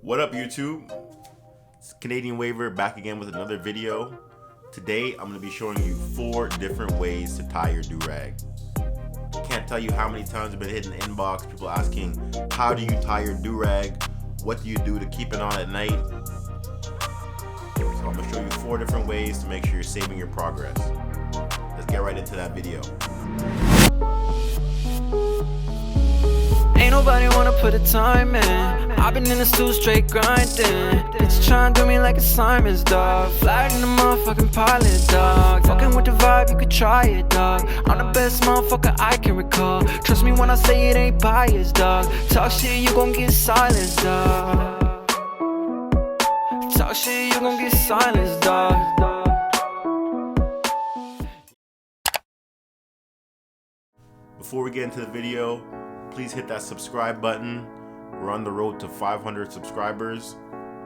What up, YouTube? It's Canadianwaver back again with another video. Today I'm going to be showing you 4 different ways to tie your durag. Can't tell you how many times I've been hitting the inbox, people asking, how do you tie your durag? What do you do to keep it on at night? So I'm going to show you 4 different ways to make sure you're saving your progress. Let's get right into that video. Ain't nobody wanna put the time in. I've been in the stool straight grinding. Bitch tryna do me like assignments, dog. Flying the motherfucking pilot, dog. Fucking with the vibe, you could try it, dog. I'm the best motherfucker I can recall. Trust me when I say it ain't biased, dog. Talk shit, you gon' get silenced, dog. Talk shit, you gon' get silenced, dog. Before we get into the video, please hit that subscribe button. We're on the road to 500 subscribers.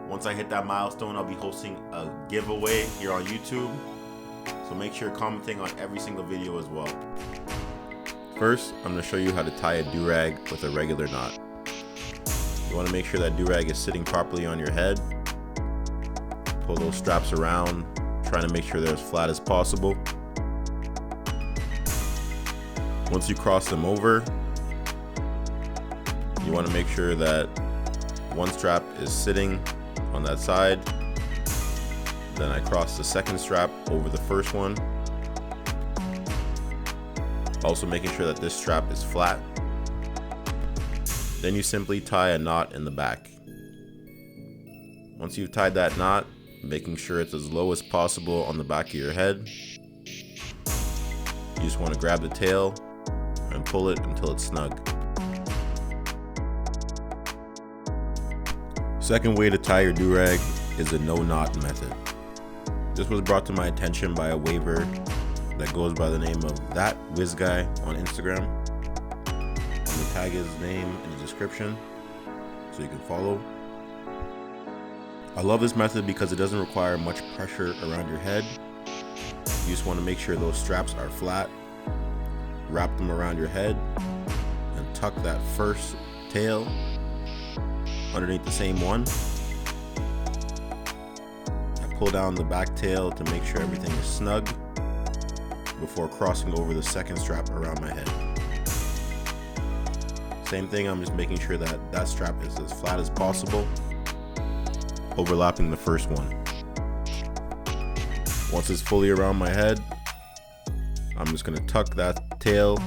Once I hit that milestone, I'll be hosting a giveaway here on YouTube. So make sure you're commenting on every single video as well. First, I'm going to show you how to tie a durag with a regular knot. You want to make sure that durag is sitting properly on your head. Pull those straps around, trying to make sure they're as flat as possible. Once you cross them over, you want to make sure that one strap is sitting on that side. Then I cross the second strap over the first one. Also making sure that this strap is flat. Then you simply tie a knot in the back. Once you've tied that knot, making sure it's as low as possible on the back of your head, you just want to grab the tail and pull it until it's snug. Second way to tie your durag is a no knot method. This was brought to my attention by a waver that goes by the name of ThatWhizGuy on Instagram. I'm gonna tag his name in the description so you can follow. I love this method because it doesn't require much pressure around your head. You just want to make sure those straps are flat, wrap them around your head, and tuck that first tail underneath the same one. I pull down the back tail to make sure everything is snug before crossing over the second strap around my head. Same thing, I'm just making sure that that strap is as flat as possible, overlapping the first one. Once it's fully around my head, I'm just going to tuck that tail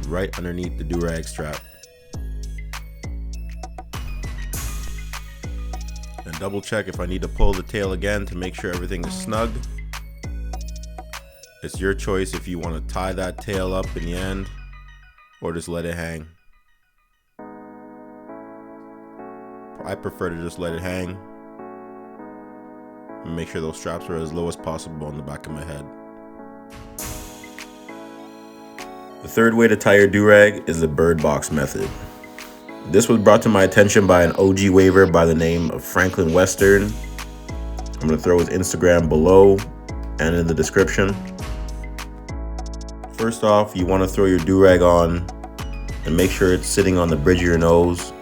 right underneath the durag strap. And double check if I need to pull the tail again to make sure everything is snug. It's your choice if you want to tie that tail up in the end or just let it hang. I prefer to just let it hang and make sure those straps are as low as possible on the back of my head. The third way to tie your durag is the bird box method. This was brought to my attention by an OG waver by the name of Franklin Western. I'm going to throw his Instagram below and in the description. First off, you want to throw your durag on and make sure it's sitting on the bridge of your nose.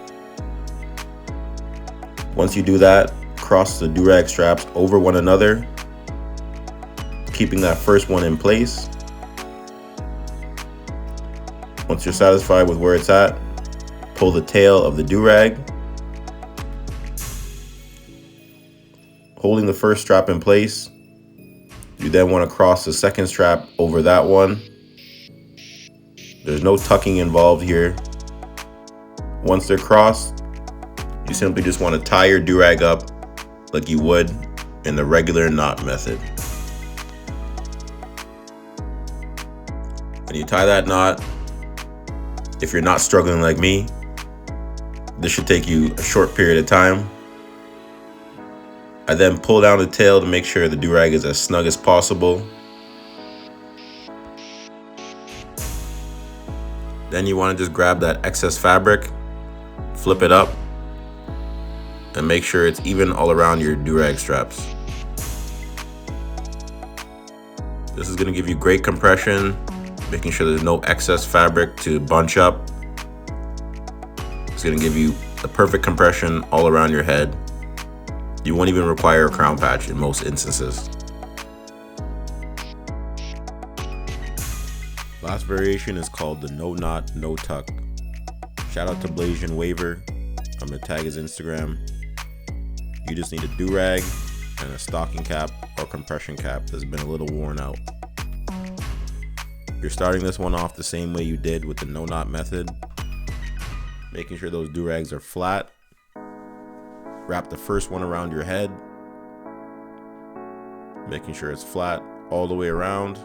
Once you do that, cross the durag straps over one another, keeping that first one in place. Once you're satisfied with where it's at, pull the tail of the durag. Holding the first strap in place, you then want to cross the second strap over that one. There's no tucking involved here. Once they're crossed, you simply just want to tie your durag up like you would in the regular knot method. When you tie that knot, if you're not struggling like me, this should take you a short period of time. I then pull down the tail to make sure the durag is as snug as possible. Then you want to just grab that excess fabric, flip it up, and make sure it's even all around your durag straps. This is going to give you great compression, making sure there's no excess fabric to bunch up. It's going to give you the perfect compression all around your head. You won't even require a crown patch in most instances. Last variation is called the no knot, no tuck. Shout out to Canadianwaver. I'm gonna tag his Instagram. You just need a durag and a stocking cap or compression cap that's been a little worn out. You're starting this one off the same way you did with the no knot method, making sure those durags are flat. Wrap the first one around your head, making sure it's flat all the way around.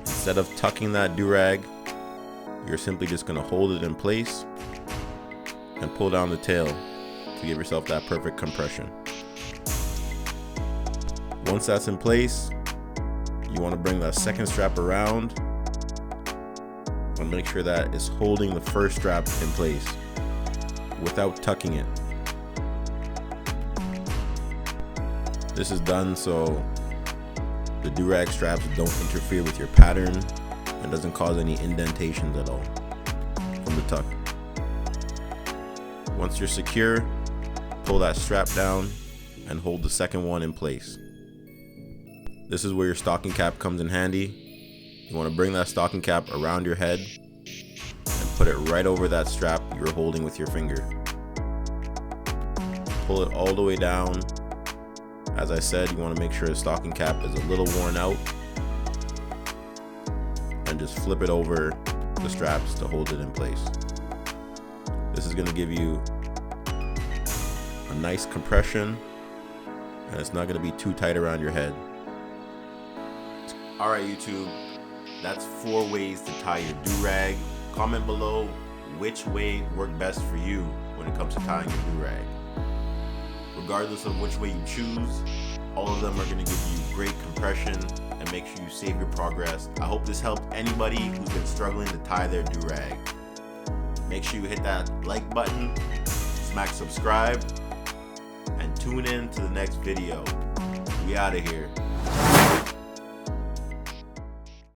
Instead of tucking that durag, you're simply just going to hold it in place and pull down the tail to give yourself that perfect compression. Once that's in place, you want to bring that second strap around and make sure that it's holding the first strap in place without tucking it. This is done so the durag straps don't interfere with your pattern and doesn't cause any indentations at all from the tuck. Once you're secure, pull that strap down and hold the second one in place. This is where your stocking cap comes in handy. You want to bring that stocking cap around your head and put it right over that strap you're holding with your finger. Pull it all the way down. As I said, you want to make sure the stocking cap is a little worn out, and just flip it over the straps to hold it in place. This is going to give you a nice compression, and it's not going to be too tight around your head. Alright YouTube, that's 4 ways to tie your durag. Comment below which way worked best for you when it comes to tying your durag. Regardless of which way you choose, all of them are going to give you great compression and make sure you save your progress. I hope this helped anybody who's been struggling to tie their durag. Make sure you hit that like button, smack subscribe, and tune in to the next video. We out of here.